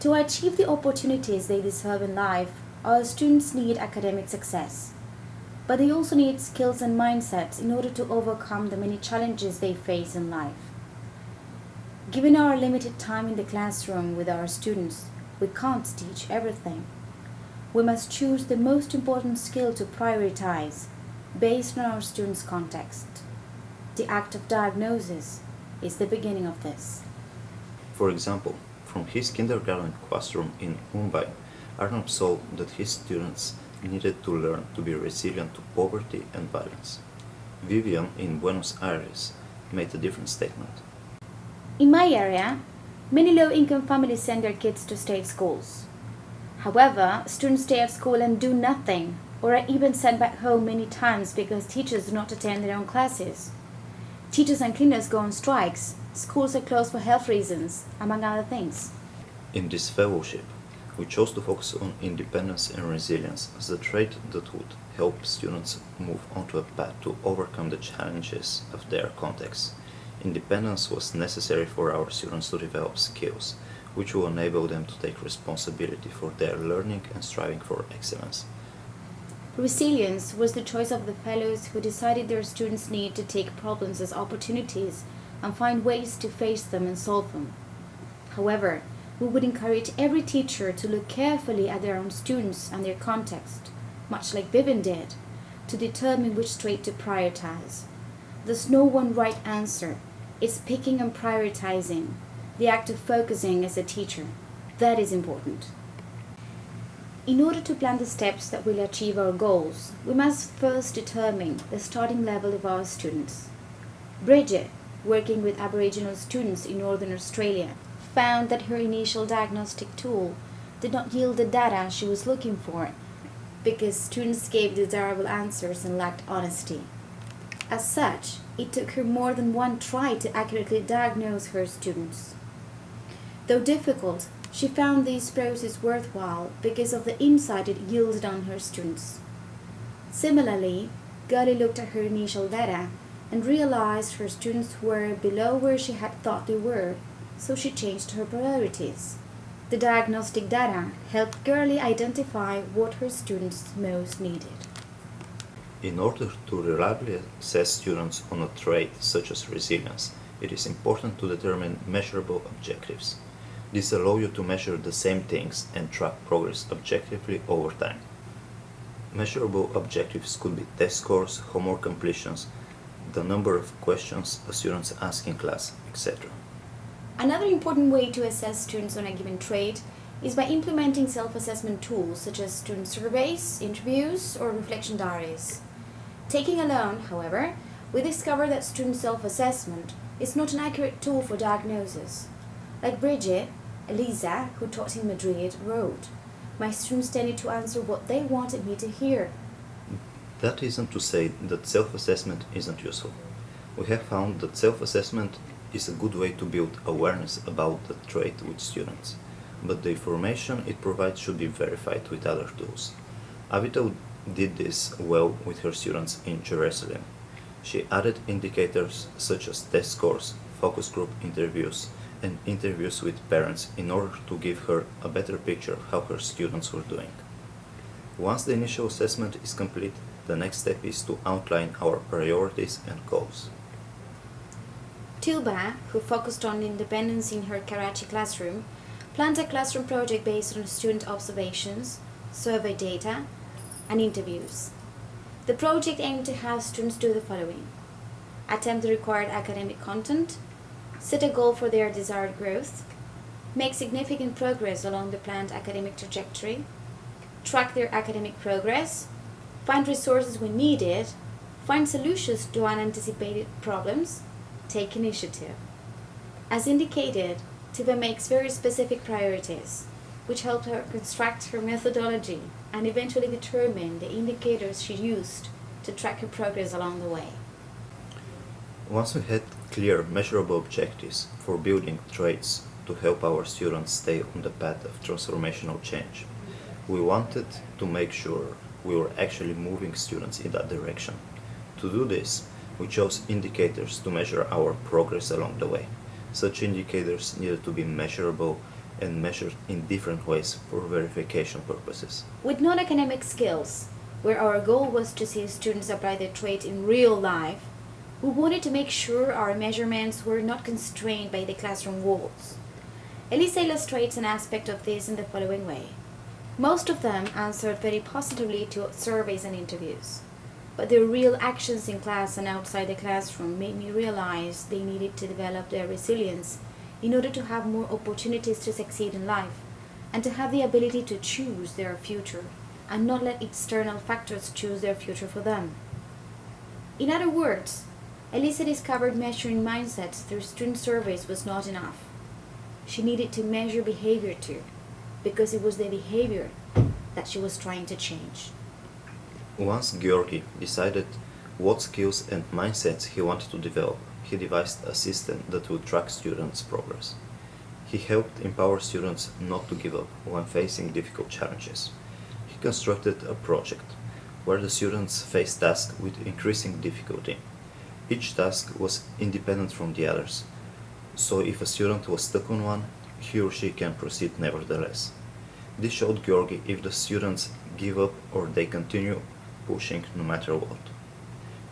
To achieve the opportunities they deserve in life, our students need academic success. But they also need skills and mindsets in order to overcome the many challenges they face in life. Given our limited time in the classroom with our students, we can't teach everything. We must choose the most important skill to prioritize based on our students' context. The act of diagnosis is the beginning of this. For example, from his kindergarten classroom in Mumbai, Arnab saw that his students needed to learn to be resilient to poverty and violence. Vivian in Buenos Aires made a different statement. In my area, many low-income families send their kids to state schools. However, students stay at school and do nothing, or are even sent back home many times because teachers do not attend their own classes. Teachers and cleaners go on strikes, schools are closed for health reasons, among other things. In this fellowship, we chose to focus on independence and resilience as a trait that would help students move onto a path to overcome the challenges of their context. Independence was necessary for our students to develop skills, which will enable them to take responsibility for their learning and striving for excellence. Resilience was the choice of the fellows who decided their students need to take problems as opportunities and find ways to face them and solve them. However, we would encourage every teacher to look carefully at their own students and their context, much like Vivian did, to determine which trait to prioritize. There's no one right answer. It's picking and prioritizing, the act of focusing as a teacher. That is important. In order to plan the steps that will achieve our goals, we must first determine the starting level of our students. Bridget, working with Aboriginal students in Northern Australia, found that her initial diagnostic tool did not yield the data she was looking for because students gave desirable answers and lacked honesty. As such, it took her more than one try to accurately diagnose her students. Though difficult, she found this process worthwhile because of the insight it yielded on her students. Similarly, Gully looked at her initial data and realized her students were below where she had thought they were, so she changed her priorities. The diagnostic data helped Gurley identify what her students most needed. In order to reliably assess students on a trait such as resilience, it is important to determine measurable objectives. This allows you to measure the same things and track progress objectively over time. Measurable objectives could be test scores, homework completions, the number of questions a student asks in class, etc. Another important way to assess students on a given trait is by implementing self-assessment tools such as student surveys, interviews, or reflection diaries. Taking alone, however, we discover that student self-assessment is not an accurate tool for diagnosis. Like Bridget, Elisa, who taught in Madrid, wrote, "My students tended to answer what they wanted me to hear." That isn't to say that self-assessment isn't useful. We have found that self-assessment is a good way to build awareness about the trait with students, but the information it provides should be verified with other tools. Avital did this well with her students in Jerusalem. She added indicators such as test scores, focus group interviews, and interviews with parents in order to give her a better picture of how her students were doing. Once the initial assessment is complete, the next step is to outline our priorities and goals. Tilba, who focused on independence in her Karachi classroom, planned a classroom project based on student observations, survey data, and interviews. The project aimed to have students do the following: attempt the required academic content, set a goal for their desired growth, make significant progress along the planned academic trajectory, track their academic progress, find resources when needed, find solutions to unanticipated problems, take initiative. As indicated, Tiba makes very specific priorities, which helped her construct her methodology and eventually determine the indicators she used to track her progress along the way. Once we had clear, measurable objectives for building traits to help our students stay on the path of transformational change, we wanted to make sure we were actually moving students in that direction. To do this, we chose indicators to measure our progress along the way. Such indicators needed to be measurable and measured in different ways for verification purposes. With non-academic skills, where our goal was to see students apply the trait in real life, we wanted to make sure our measurements were not constrained by the classroom walls. Elisa illustrates an aspect of this in the following way. Most of them answered very positively to surveys and interviews, but their real actions in class and outside the classroom made me realize they needed to develop their resilience in order to have more opportunities to succeed in life and to have the ability to choose their future and not let external factors choose their future for them. In other words, Elisa discovered measuring mindsets through student surveys was not enough. She needed to measure behavior too, because it was the behavior that she was trying to change. Once Georgi decided what skills and mindsets he wanted to develop, he devised a system that would track students' progress. He helped empower students not to give up when facing difficult challenges. He constructed a project where the students faced tasks with increasing difficulty. Each task was independent from the others, so if a student was stuck on one, he or she can proceed nevertheless. This showed Georgi if the students give up or they continue pushing no matter what.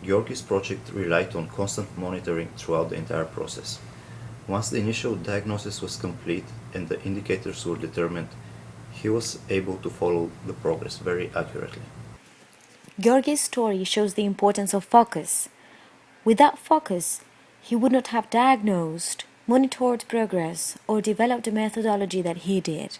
Georgi's project relied on constant monitoring throughout the entire process. Once the initial diagnosis was complete and the indicators were determined, he was able to follow the progress very accurately. Georgi's story shows the importance of focus. Without focus, he would not have diagnosed, monitored progress, or developed the methodology that he did.